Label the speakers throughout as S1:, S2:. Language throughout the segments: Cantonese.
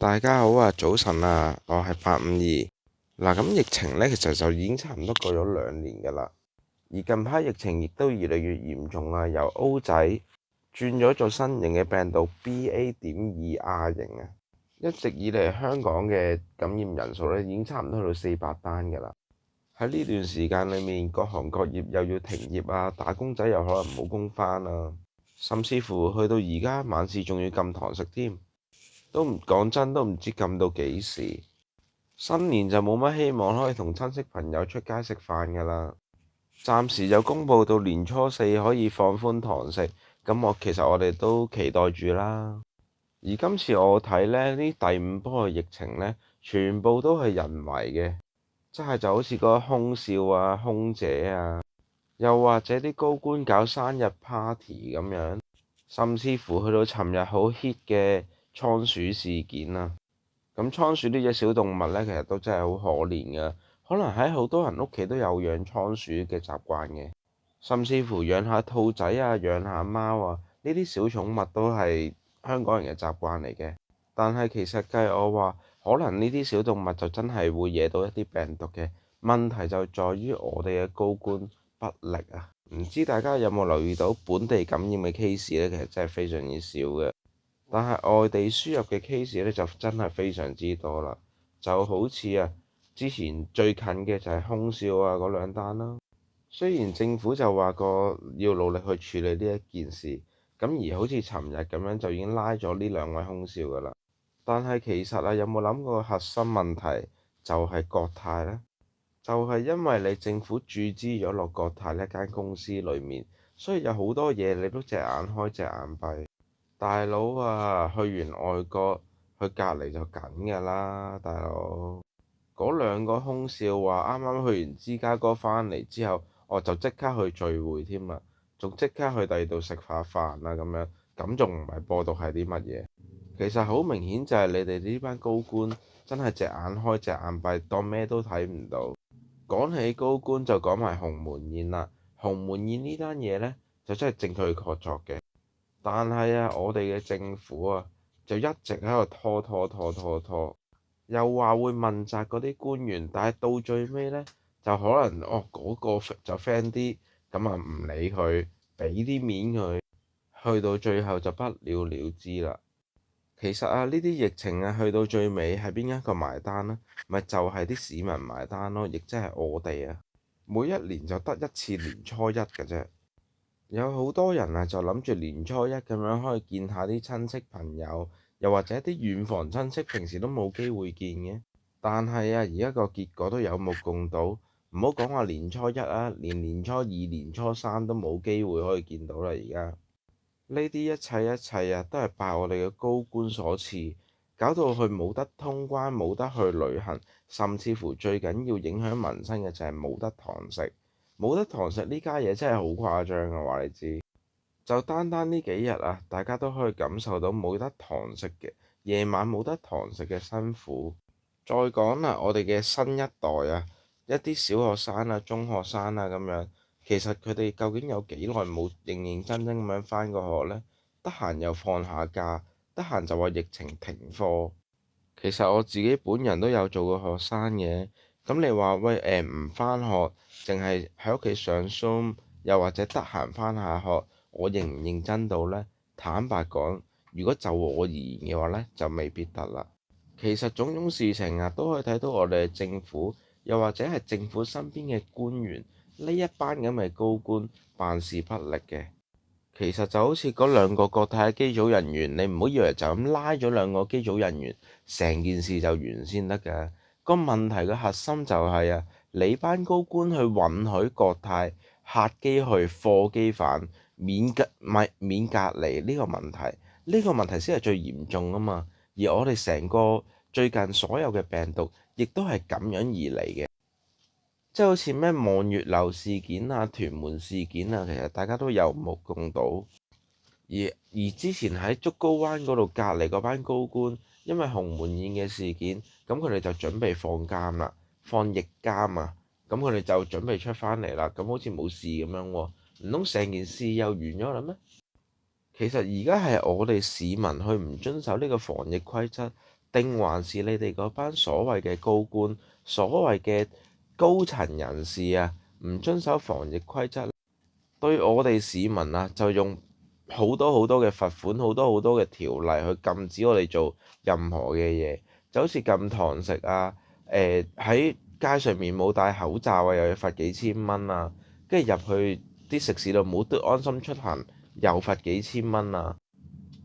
S1: 大家好啊，早晨啊，我係852。嗱，咁疫情呢，其實就已經差唔多過咗2年㗎啦。而近排疫情亦都越嚟越嚴重啊，由 O 仔轉咗做新型嘅病毒 BA.2 亞型啊。一直以嚟香港嘅感染人數呢，已經差唔多去到400單㗎啦。喺呢段時間裏面，各行各業又要停業啊，打工仔又可能冇工返啊，甚至乎去到而家晚市仲要禁堂食添。都唔講真，都唔知禁到幾時。新年就冇乜希望可以同親戚朋友出街食飯㗎啦。暫時就公佈到年初4可以放寬堂食，咁其實我哋都期待住啦。而今次我睇呢第5波嘅疫情呢，全部都係人為嘅，即係就好似嗰個空少啊、空姐啊，又或者啲高官搞生日 party 咁樣，甚至乎去到尋日好 hit 嘅倉鼠事件啊。咁倉鼠呢隻小動物呢，其實都真係好可憐㗎。可能喺好多人屋企都有養倉鼠嘅習慣嘅，甚至乎養下兔仔啊、養下貓啊，呢啲小寵物都係香港人嘅習慣嚟嘅。但係其實計我話，可能呢啲小動物就真係會惹到一啲病毒嘅。問題就在於我哋嘅高官不力啊！唔知大家有冇留意到本地感染嘅 case 呢？其實真係非常之少嘅。但係外地輸入嘅 case 咧就真係非常之多啦，就好似之前最近嘅就係空少嗰2單啦。雖然政府就話過要努力去處理呢一件事，咁而好似尋日咁樣就已經拉咗呢2位空少㗎啦。但係其實有冇諗過核心問題就係國泰呢？就係因為你政府注資咗落國泰呢間公司裏面，所以有好多嘢你都隻眼開隻眼閉。大佬啊，去完外國去隔離就緊㗎啦，大佬。嗰2個空少話啱啱去完芝加哥返嚟之後，我就即刻去聚會添啦，仲即刻去第二度食下飯啊咁樣，咁仲唔係播到係啲乜嘢？其實好明顯就係你哋呢班高官真係隻眼開隻眼閉，當咩都睇唔到。講起高官就講埋鴻門宴啦，鴻門宴呢單嘢呢，就真係證據確鑿嘅。但係我哋嘅政府就一直喺度拖，又話會問責嗰啲官員，但係到最尾呢，就可能嗰個就 friend 啲，咁唔理佢，俾啲面佢，去到最後就不了了之啦。其實呢啲疫情去到最尾係邊一個埋單呢？咪就係啲市民埋單咯，亦即係我哋每一年就得一次年初一嘅啫。有好多人就諗住年初一咁樣可以見下啲親戚朋友，又或者啲遠房親戚平時都冇機會見嘅。但係而家個結果都有目共睹，唔好講話年初一連年初二、年初三都冇機會可以見到啦。而家呢啲一切都係拜我哋嘅高官所賜，搞到佢冇得通關、冇得去旅行，甚至乎最緊要影響民生嘅就係冇得堂食。冇得堂食呢家嘢真係好誇張啊！話你知，就單呢幾日大家都可以感受到冇得堂食嘅夜晚冇得堂食嘅辛苦。再講我哋嘅新一代一啲小學生中學生咁樣，其實佢哋究竟有幾耐冇認真咁樣返過學呢？得閒又放下假，得閒就話疫情停課。其實我自己本人都有做過學生嘅。咁你話喂唔返學，淨係喺屋企上 Zoom，又或者得閒返下學，我認唔認真到呢？坦白講，如果就我而言嘅話呢，就未必得啦。其實種種事情都可以睇到我哋嘅政府，又或者係政府身邊嘅官員呢一班咁嘅高官辦事不力嘅。其實就好似嗰2個國泰嘅機組人員，你唔好以為就咁拉咗2個機組人員，成件事就完先得㗎。個問題嘅核心就係你班高官去允許國泰客機去貨機返免隔離呢個問題，呢個問題先係最嚴重啊嘛。而我哋成個最近所有嘅病毒，亦都係咁樣而嚟嘅，即係好似咩望月樓事件屯門事件其實大家都有目共睹。而之前喺竹篙灣嗰度隔離嗰班高官，因為鴻門宴嘅事件，咁佢哋就準備放監啦，放疫監咁佢哋就準備出返嚟啦，咁好似冇事咁樣喎，唔通成件事又完咗啦咩？其實而家係我哋市民去唔遵守呢個防疫規則，定還是你哋嗰班所謂嘅高官、所謂嘅高層人士啊，唔遵守防疫規則，對我哋市民啊，就用好多好多嘅罰款、好多好多嘅條例去禁止我哋做任何嘅嘢，就好似禁堂食啊，喺街上面冇戴口罩啊，又要罰幾千蚊啊，跟住入去啲食肆度冇得安心出行，又罰幾千蚊啊，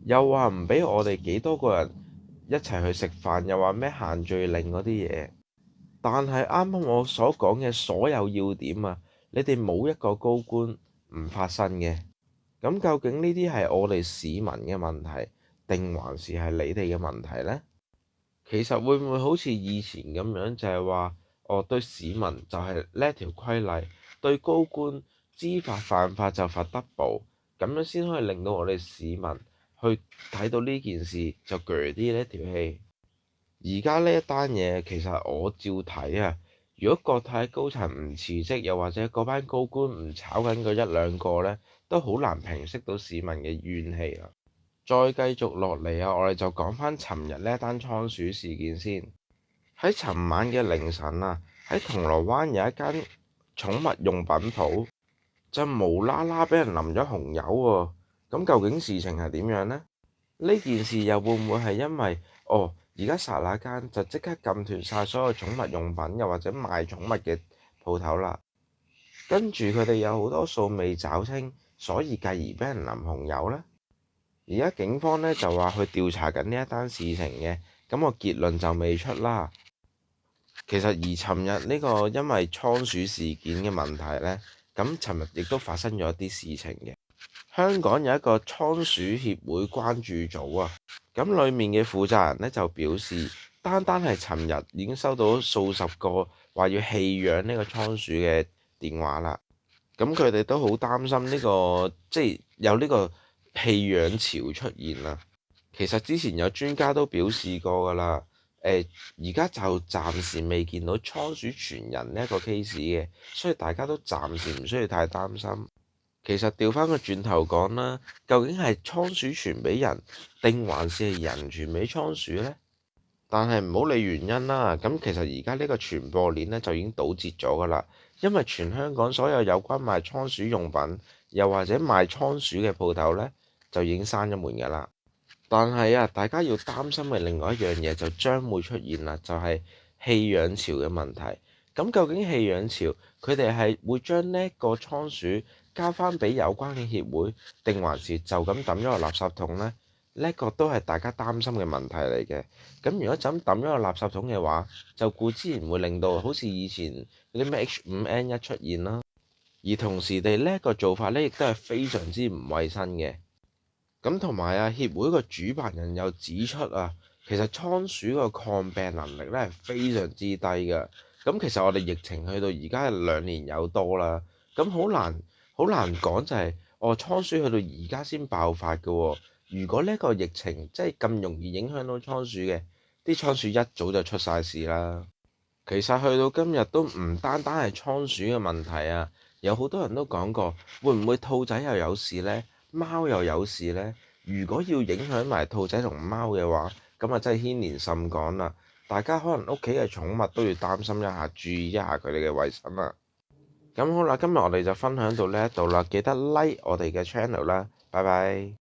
S1: 又話唔俾我哋幾多個人一齊去食飯，又話咩限聚令嗰啲嘢。但係啱啱我所講嘅所有要點啊，你哋冇一個高官唔發生嘅。咁究竟呢啲係我哋市民嘅問題，定還是係你哋嘅問題呢？其實會唔會好似以前咁樣，就係話我對市民就係呢一條規例，對高官知法犯法就罰 double，咁樣先可以令到我哋市民去睇到呢件事就鋸啲呢條氣。而家呢一單嘢其實我照睇啊，如果國泰高層唔辭職，又或者嗰班高官唔炒緊嗰一兩個呢，都好難平息到市民嘅怨氣啊！再繼續落嚟啊，我哋就講返尋日呢一單倉鼠事件先。喺尋晚嘅凌晨啊，喺銅鑼灣有一間寵物用品鋪就無啦啦俾人淋咗紅油喎。咁究竟事情係點樣呢？呢件事又會唔會係因為而家剎那間就即刻禁斷晒所有寵物用品，又或者賣寵物嘅鋪頭啦？跟住佢哋有好多數未找清，所以繼而俾人淋紅油呢？而家警方呢就話去調查緊呢一單事情嘅，咁個結論就未出啦。其實而尋日呢個因為倉鼠事件嘅問題呢，咁尋日亦都發生咗一啲事情嘅。香港有一個倉鼠協會關注組啊，咁裡面嘅負責人呢就表示，單係尋日已經收到數十個話要棄養呢個倉鼠嘅電話啦。咁佢哋都好擔心呢個即係有呢個棄養潮出現啊。其實之前有專家都表示過㗎啦，而家就暫時未見到倉鼠傳人呢一個 case 嘅，所以大家都暫時唔需要太擔心。其實調翻個轉頭講啦，究竟係倉鼠傳俾人，定還是係人傳俾倉鼠呢？但係唔好理原因啦。咁其實而家呢個傳播鏈呢，就已經堵截咗㗎啦，因為全香港所有有關賣倉鼠用品，又或者賣倉鼠嘅鋪頭呢，就已經閂咗門㗎啦。但係啊，大家要擔心嘅另外一樣嘢就將會出現啦，就係棄養潮嘅問題。咁究竟棄養潮佢哋係會將呢一個倉鼠交翻俾有關嘅協會，定還是就咁抌咗個垃圾桶呢？呢一個都係大家擔心嘅問題嚟嘅。咁如果就咁抌咗個垃圾桶嘅話，就固然會令到好似以前嗰啲咩 H5N1 出現啦。而同時地呢一個做法呢，亦都係非常之唔衞生嘅。咁同埋啊，協會個主辦人又指出啊，其實倉鼠個抗病能力咧係非常之低嘅。咁其實我哋疫情去到而家2年有多啦，咁好難講就係倉鼠去到而家先爆發嘅喎。如果呢個疫情真係咁容易影響到倉鼠嘅，啲倉鼠一早就出晒事啦。其實去到今日都唔單單係倉鼠嘅問題啊，有好多人都講過，會唔會兔仔又有事呢？貓又有事呢？如果要影響埋兔仔同貓嘅話，咁啊真係牽連甚廣啦。大家可能屋企嘅寵物都要擔心一下，注意一下佢哋嘅衞生啦。咁好啦，今日我哋就分享到呢一度啦，記得 like 我哋嘅 channel 啦，拜拜。